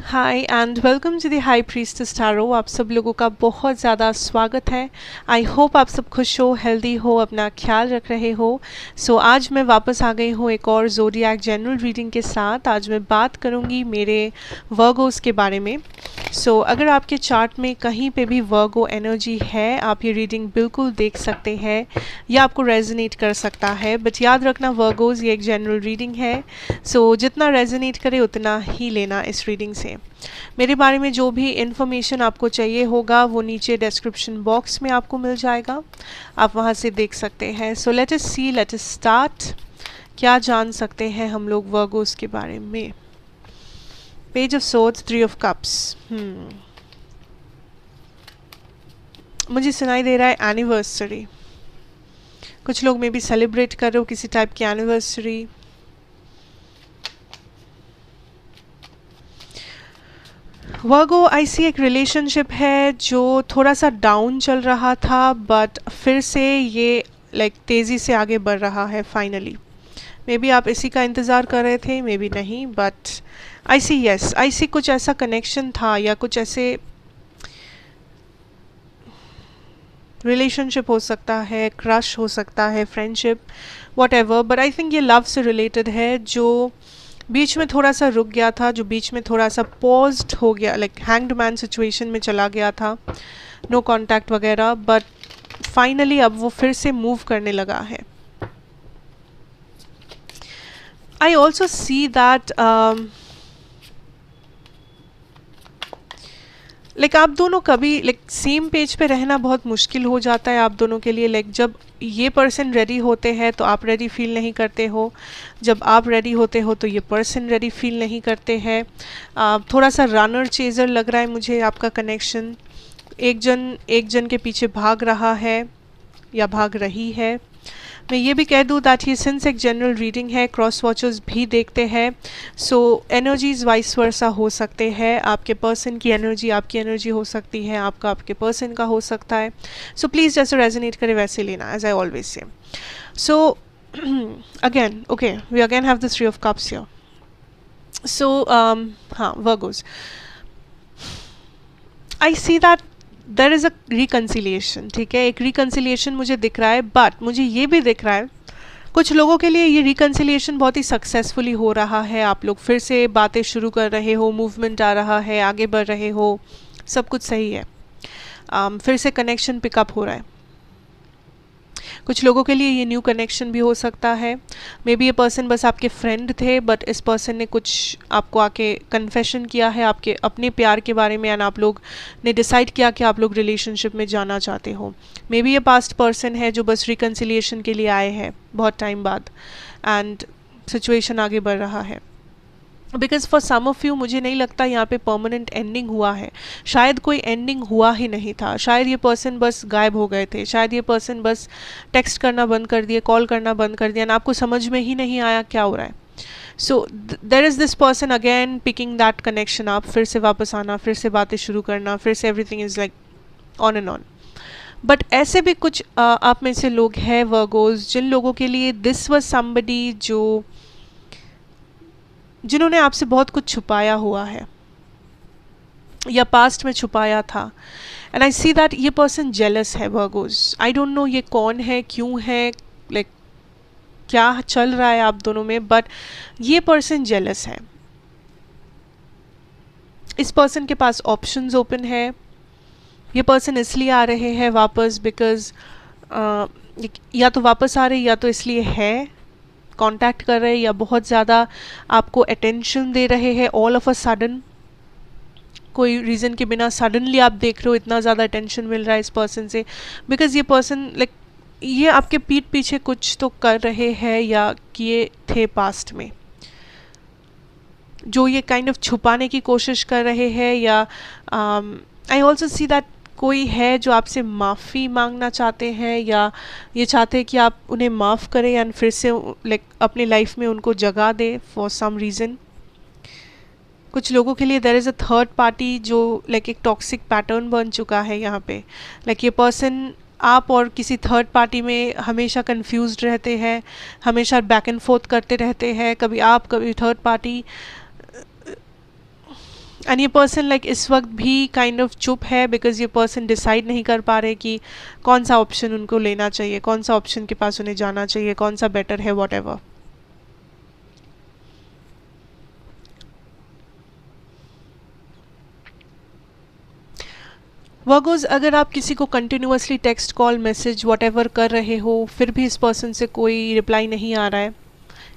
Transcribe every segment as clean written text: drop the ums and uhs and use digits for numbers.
Hi and welcome to the high priestess tarot. आप सब लोगों का बहुत ज़्यादा स्वागत है। आई होप आप सब खुश हो, हेल्दी हो, अपना ख्याल रख रहे हो। आज मैं वापस आ गई हूँ एक और ज़ोडिएक जनरल रीडिंग के साथ। आज मैं बात करूँगी मेरे वर्गोस के बारे में। अगर आपके चार्ट में कहीं पे भी वर्गो एनर्जी है, आप ये रीडिंग बिल्कुल देख सकते हैं, या आपको रेजोनेट कर सकता है। बट याद रखना वर्गोस ये एक जनरल रीडिंग है, जितना रेजोनेट करे उतना ही लेना इस रीडिंग से। मेरे बारे में जो भी इन्फॉर्मेशन आपको चाहिए होगा वो नीचे डिस्क्रिप्शन बॉक्स में आपको मिल जाएगा, आप वहाँ से देख सकते हैं। लेट अस सी, लेट अस स्टार्ट। क्या जान सकते हैं हम लोग वर्गोस के बारे में? Page of swords, 3 of cups. मुझे सुनाई दे रहा है एनिवर्सरी। कुछ लोग मे बी सेलिब्रेट कर रहे हो किसी टाइप की एनिवर्सरी। वर्गो आई सी एक रिलेशनशिप है जो थोड़ा सा डाउन चल रहा था, बट फिर से ये तेज़ी से आगे बढ़ रहा है फाइनली। मे बी आप इसी का इंतज़ार कर रहे थे, मे बी नहीं, बट आई सी यस, आई सी कुछ ऐसा कनेक्शन था या कुछ ऐसे रिलेशनशिप हो सकता है, क्रश हो सकता है, friendship, what ever. But I think ये लव से रिलेटेड है, जो बीच में थोड़ा सा रुक गया था, जो बीच में थोड़ा सा पॉज्ड हो गया, हैंग्ड मैन सिचुएशन में चला गया था, नो कांटेक्ट वगैरह। बट फाइनली अब वो फिर से मूव करने लगा है। आई ऑल्सो सी दैट आप दोनों कभी सेम पेज पे रहना बहुत मुश्किल हो जाता है आप दोनों के लिए। जब ये पर्सन रेडी होते हैं तो आप रेडी फील नहीं करते हो, जब आप रेडी होते हो तो ये पर्सन रेडी फील नहीं करते हैं। थोड़ा सा रनर चेजर लग रहा है मुझे आपका कनेक्शन। एक जन के पीछे भाग रहा है या भाग रही है। मैं ये भी कह दूँ दैट ये सिंस एक जनरल रीडिंग है, क्रॉस वॉचर्स भी देखते हैं, एनर्जीज वाइस वर्सा हो सकते हैं। आपके पर्सन की एनर्जी आपकी एनर्जी हो सकती है, आपका आपके पर्सन का हो सकता है। प्लीज़ जैसे रेजोनेट करे वैसे लेना, as I always say. Again okay, we again have the 3 of cups here. हाँ, Virgos, I see that there is a reconciliation. ठीक है, एक रिकन्सिलिएशन मुझे दिख रहा है, बट मुझे ये भी दिख रहा है कुछ लोगों के लिए ये रिकन्सिलिएशन बहुत ही सक्सेसफुली हो रहा है। आप लोग फिर से बातें शुरू कर रहे हो, मूवमेंट आ रहा है, आगे बढ़ रहे हो, सब कुछ सही है। फिर से कनेक्शन पिकअप हो रहा है। कुछ लोगों के लिए ये न्यू कनेक्शन भी हो सकता है। मे बी ये पर्सन बस आपके फ्रेंड थे, बट इस पर्सन ने कुछ आपको आके कन्फेशन किया है आपके अपने प्यार के बारे में, एंड आप लोग ने डिसाइड किया कि आप लोग रिलेशनशिप में जाना चाहते हो। मे बी ये पास्ट पर्सन है जो बस रिकन्सिलिएशन के लिए आए हैं बहुत टाइम बाद, एंड सिचुएशन आगे बढ़ रहा है। Because for some of you मुझे नहीं लगता यहाँ पे परमानेंट एंडिंग हुआ है। शायद कोई एंडिंग हुआ ही नहीं था, शायद ये पर्सन बस गायब हो गए थे, शायद ये पर्सन बस टेक्स्ट करना बंद कर दिए, कॉल करना बंद कर दिया, ना आपको समझ में ही नहीं आया क्या हो रहा है। There is this person again picking that connection up, फिर से वापस आना, फिर से बातें शुरू करना, फिर से everything is like on and on. But ऐसे भी कुछ आप में से लोग हैं वर्गोज, जिन लोगों के लिए दिस वाज समबडी जिन्होंने आपसे बहुत कुछ छुपाया हुआ है या पास्ट में छुपाया था। एंड आई सी दैट ये पर्सन जेलस है वर्गोस। आई डोंट नो ये कौन है, क्यों है, क्या चल रहा है आप दोनों में, बट ये पर्सन जेलस है। इस पर्सन के पास ऑप्शंस ओपन है। ये पर्सन इसलिए आ रहे हैं वापस बिकॉज या तो वापस आ रहे या तो इसलिए है कांटेक्ट कर रहे हैं, या बहुत ज़्यादा आपको अटेंशन दे रहे हैं ऑल ऑफ अ सडन। कोई रीज़न के बिना सडनली आप देख रहे हो इतना ज़्यादा अटेंशन मिल रहा है इस पर्सन से, बिकॉज ये पर्सन ये आपके पीठ पीछे कुछ तो कर रहे हैं या किए थे पास्ट में, जो ये काइंड ऑफ छुपाने की कोशिश कर रहे हैं। या आई ऑल्सो सी दैट कोई है जो आपसे माफ़ी मांगना चाहते हैं, या ये चाहते हैं कि आप उन्हें माफ़ करें एंड फिर से अपनी लाइफ में उनको जगह दे फॉर सम रीज़न। कुछ लोगों के लिए there is a third party जो एक टॉक्सिक पैटर्न बन चुका है यहाँ पे। ये पर्सन आप और किसी थर्ड पार्टी में हमेशा कंफ्यूज्ड रहते हैं, हमेशा बैक एंड फोर्थ करते रहते हैं, कभी आप कभी थर्ड पार्टी। एंड ये पर्सन लाइक इस वक्त भी काइंड ऑफ चुप है बिकॉज ये पर्सन डिसाइड नहीं कर पा रहे कि कौन सा ऑप्शन उनको लेना चाहिए, कौन सा ऑप्शन के पास उन्हें जाना चाहिए, कौन सा बेटर है, वॉट एवर. वर्गोज, अगर आप किसी को continuously text call message what ever कर रहे हो फिर भी इस पर्सन से कोई रिप्लाई नहीं आ रहा है,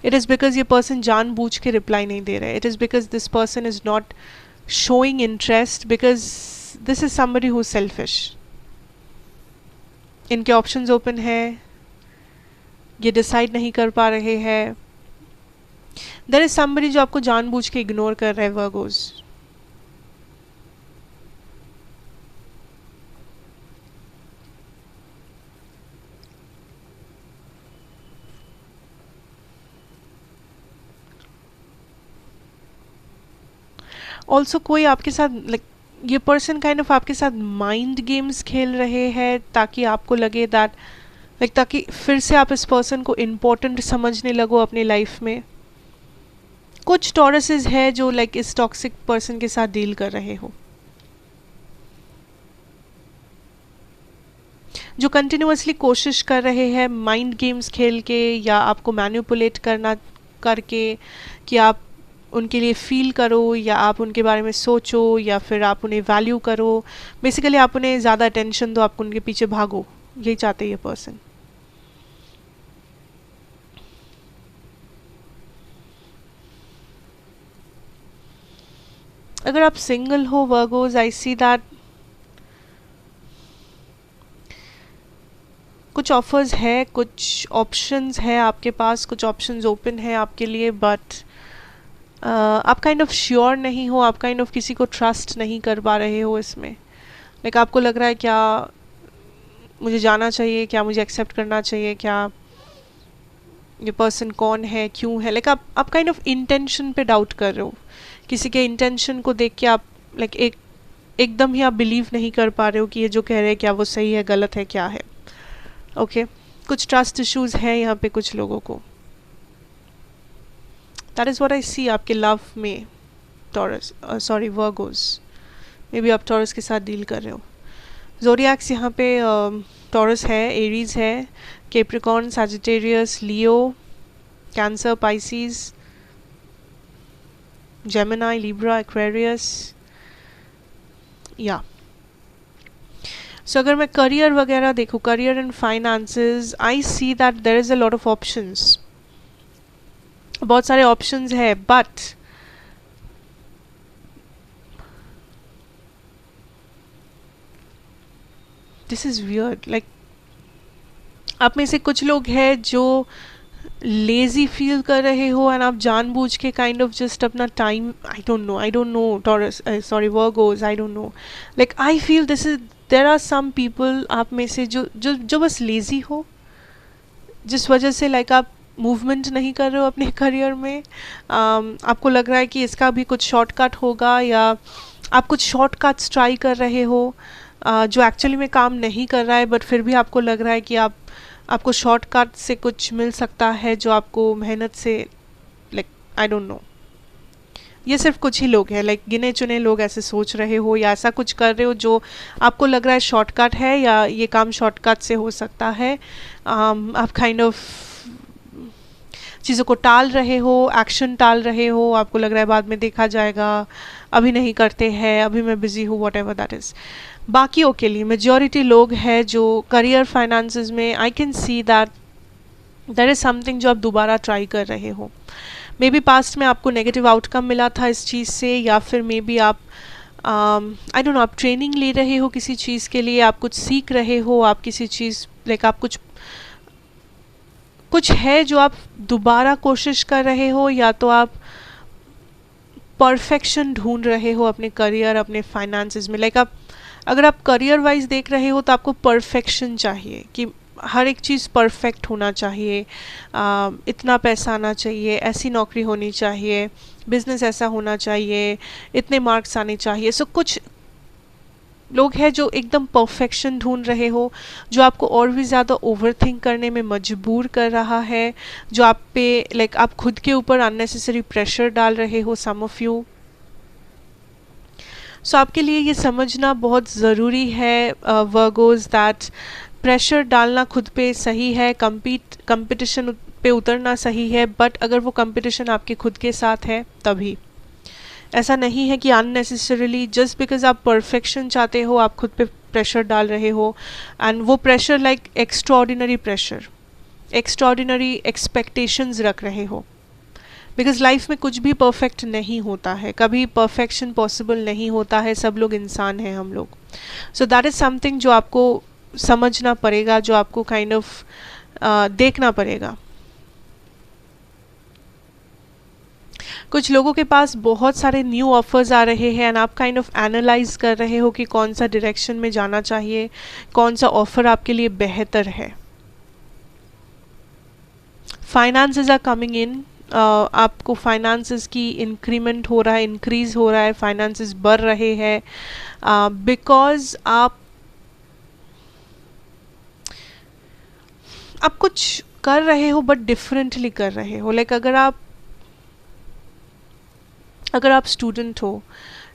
इट इज़ बिकॉज ये पर्सन जानबूझ के रिप्लाई नहीं दे रहा है. It is because this person is not showing interest because this is somebody who's selfish. इनके ऑप्शंस ओपन है, ये डिसाइड नहीं कर पा रहे हैं. देयर इज somebody जो आपको जानबूझ के इग्नोर कर रहा है वर्गोज. ऑल्सो कोई आपके साथ लाइक ये पर्सन काइंड ऑफ आपके साथ माइंड गेम्स खेल रहे हैं ताकि आपको लगे दैट लाइक ताकि फिर से आप इस पर्सन को इम्पोर्टेंट समझने लगो अपनी लाइफ में. कुछ टॉरसेस है जो लाइक इस टॉक्सिक पर्सन के साथ डील कर रहे हो, जो कंटिन्यूसली कोशिश कर रहे हैं माइंड गेम्स खेल के या आपको मैनिपुलेट करना करके कि आप उनके लिए फील करो या आप उनके बारे में सोचो या फिर आप उन्हें वैल्यू करो. बेसिकली आप उन्हें ज़्यादा अटेंशन दो, आपको उनके पीछे भागो, यही चाहते हैं ये पर्सन. अगर आप सिंगल हो वर्गोज, आई सी दैट कुछ ऑफर्स है, कुछ ऑप्शंस है आपके पास, कुछ ऑप्शंस ओपन है आपके लिए, बट आप काइंड ऑफ श्योर नहीं हो, आप काइंड ऑफ किसी को ट्रस्ट नहीं कर पा रहे हो इसमें. लाइक आपको लग रहा है क्या मुझे जाना चाहिए, क्या मुझे एक्सेप्ट करना चाहिए, क्या ये पर्सन कौन है, क्यों है. लाइक आप काइंड ऑफ इंटेंशन पे डाउट कर रहे हो. किसी के इंटेंशन को देख के आप लाइक एकदम ही आप बिलीव नहीं कर पा रहे हो कि ये जो कह रहे हैं क्या वो सही है, गलत है, क्या है. ओके कुछ ट्रस्ट इश्यूज है यहाँ पे कुछ लोगों को. दैट इज़ व्हाट आई सी आपके लव में taurus, sorry Virgo's. May be आप टॉरस के साथ डील कर रहे हो. ज़ोडिएक्स यहाँ पे टॉरस है, एरीज है, Capricorn, Sagittarius, Leo, Cancer, Pisces, Gemini, Libra, Aquarius. या सो अगर मैं करियर वगैरह देखूँ, career and finances, I see that there is a lot of options. बहुत सारे ऑप्शंस है, but this is weird. Like आप में से कुछ लोग हैं जो लेजी फील कर रहे हो एंड आप जानबूझ के काइंड ऑफ जस्ट अपना time, I don't know Taurus, sorry Virgos, I don't know. Like I feel this is there are some people आप में से जो बस लेजी हो, जिस वजह से लाइक आप मूवमेंट नहीं कर रहे हो अपने करियर में. आपको लग रहा है कि इसका भी कुछ शॉर्टकट होगा या आप कुछ शॉर्टकट्स ट्राई कर रहे हो जो एक्चुअली में काम नहीं कर रहा है, बट फिर भी आपको लग रहा है कि आपको शॉर्टकट से कुछ मिल सकता है जो आपको मेहनत से लाइक आई डोंट नो. ये सिर्फ कुछ ही लोग हैं, लाइक गिने चुने लोग ऐसे सोच रहे हो या ऐसा कुछ कर रहे हो जो आपको लग रहा है शॉर्टकट है या ये काम शॉर्टकट से हो सकता है. आप काइंड ऑफ चीज़ों को टाल रहे हो, एक्शन टाल रहे हो, आपको लग रहा है बाद में देखा जाएगा, अभी नहीं करते हैं, अभी मैं बिज़ी हूँ, वॉट एवर दैट इज़. बाकियों के लिए मेजॉरिटी लोग हैं जो करियर फाइनेंसेस में I can see that there is something जो आप दोबारा ट्राई कर रहे हो. मे बी पास्ट में आपको नेगेटिव आउटकम मिला था इस चीज़ से, या फिर मे बी आप आई डोंट नो आप ट्रेनिंग ले रहे हो किसी चीज़ के लिए, आप कुछ सीख रहे हो, आप किसी चीज़ लाइक आप कुछ है जो आप दोबारा कोशिश कर रहे हो, या तो आप परफेक्शन ढूंढ रहे हो अपने करियर, अपने फाइनेंसेस में. लाइक आप अगर आप करियर वाइज देख रहे हो तो आपको परफेक्शन चाहिए कि हर एक चीज़ परफेक्ट होना चाहिए, इतना पैसा आना चाहिए, ऐसी नौकरी होनी चाहिए, बिजनेस ऐसा होना चाहिए, इतने मार्क्स आने चाहिए. सो कुछ लोग हैं जो एकदम परफेक्शन ढूंढ रहे हो, जो आपको और भी ज़्यादा ओवरथिंक करने में मजबूर कर रहा है, जो आप पे लाइक आप खुद के ऊपर अननेसेसरी प्रेशर डाल रहे हो, सम ऑफ यू. सो आपके लिए ये समझना बहुत ज़रूरी है वर्गोज़, दैट प्रेशर डालना खुद पे सही है, कंपटीशन पे उतरना सही है, बट अगर वो कंपटीशन आपके खुद के साथ है तभी। ऐसा नहीं है कि अननेसेसरीली जस्ट बिकॉज आप परफेक्शन चाहते हो आप खुद पे प्रेशर डाल रहे हो, एंड वो pressure like extraordinary pressure, extraordinary expectations रख रहे हो। बिकॉज लाइफ में कुछ भी परफेक्ट नहीं होता है, कभी परफेक्शन पॉसिबल नहीं होता है, सब लोग इंसान हैं हम लोग। सो दैट इज़ समथिंग जो आपको समझना पड़ेगा, जो आपको काइंड ऑफ देखना पड़ेगा। कुछ लोगों के पास बहुत सारे न्यू ऑफर्स आ रहे हैं एंड आप काइंड ऑफ एनालाइज कर रहे हो कि कौन सा डायरेक्शन में जाना चाहिए, कौन सा ऑफर आपके लिए बेहतर है। फाइनेंसेस आर कमिंग इन, आपको फाइनेंसेस की इंक्रीमेंट हो रहा है, इंक्रीज हो रहा है, फाइनेंसेस बढ़ रहे हैं बिकॉज आप कुछ कर रहे हो बट डिफरेंटली कर रहे हो। लाइक अगर आप स्टूडेंट हो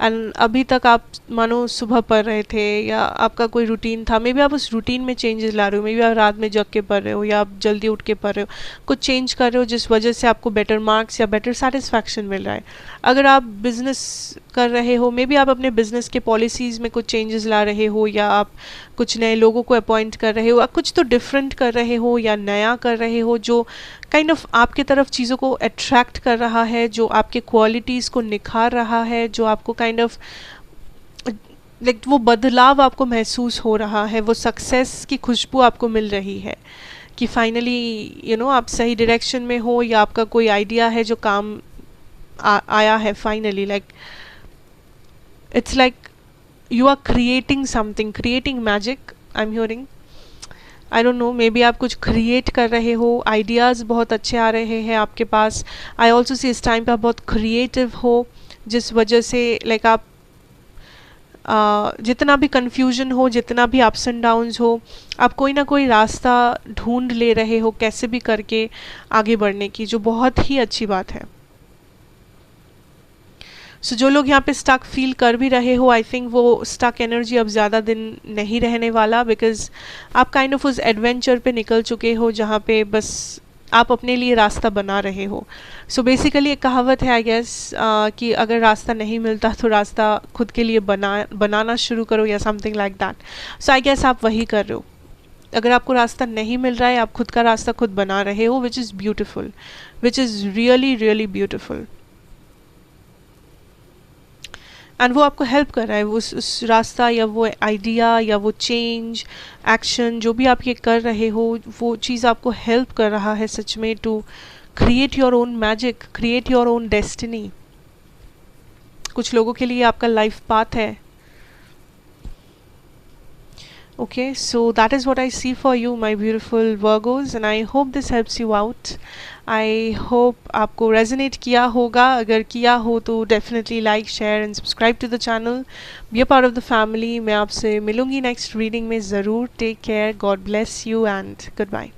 एंड अभी तक आप मानो सुबह पढ़ रहे थे या आपका कोई रूटीन था, मे बी आप उस रूटीन में चेंजेस ला रहे हो, मे बी आप रात में जग के पढ़ रहे हो या आप जल्दी उठ के पढ़ रहे हो, कुछ चेंज कर रहे हो जिस वजह से आपको बेटर मार्क्स या बेटर सेटिस्फैक्शन मिल रहा है। अगर आप बिजनेस कर रहे हो, मे बी आप अपने बिजनेस के पॉलिसीज़ में कुछ चेंजेस ला रहे हो या आप कुछ नए लोगों को अपॉइंट कर रहे हो, कुछ तो डिफरेंट कर रहे हो या नया कर रहे हो जो काइंड ऑफ आपके तरफ चीज़ों को अट्रैक्ट कर रहा है, जो आपके क्वालिटीज़ को निखार रहा है, जो आपको काइंड ऑफ लाइक वो बदलाव आपको महसूस हो रहा है, वो सक्सेस की खुशबू आपको मिल रही है कि फाइनली आप सही डायरेक्शन में हो, या आपका कोई आइडिया है जो काम आया है finally. Like it's like you are creating something, creating magic I am hearing. I don't know, maybe आप कुछ क्रिएट कर रहे हो, आइडियाज़ बहुत अच्छे आ रहे हैं आपके पास। आई ऑल्सो सी इस टाइम पे आप बहुत क्रिएटिव हो, जिस वजह से लाइक आप जितना भी कन्फ्यूजन हो, जितना भी अप्स एंड डाउन्स हो, आप कोई ना कोई रास्ता ढूंढ ले रहे हो कैसे भी करके आगे बढ़ने की, जो बहुत ही अच्छी बात है। सो जो लोग यहाँ पे स्टक फील कर भी रहे हो, आई थिंक वो स्टक एनर्जी अब ज़्यादा दिन नहीं रहने वाला, बिकॉज आप काइंड ऑफ उस एडवेंचर पे निकल चुके हो जहाँ पे बस आप अपने लिए रास्ता बना रहे हो। सो बेसिकली एक कहावत है आई गेस कि अगर रास्ता नहीं मिलता तो रास्ता खुद के लिए बनाना शुरू करो या something like that. So I guess आप वही कर रहे हो। अगर आपको रास्ता नहीं मिल रहा है, आप खुद का रास्ता खुद बना रहे हो, which is beautiful, which is really really beautiful. And वो आपको हेल्प कर रहा है, उस रास्ता या वो आइडिया या वो चेंज एक्शन जो भी आप ये कर रहे हो, वो चीज़ आपको हेल्प कर रहा है सच में to create your own magic, create your own destiny. कुछ लोगों के लिए आपका लाइफ पाथ है। Okay, so that is what I see for you, my beautiful Virgos, and I hope this helps you out. I hope आपको resonate किया होगा, अगर किया हो तो definitely like, share and subscribe to the channel. Be a part of the family. मैं आपसे मिलूँगी next reading में ज़रूर. Take care, God bless you and goodbye.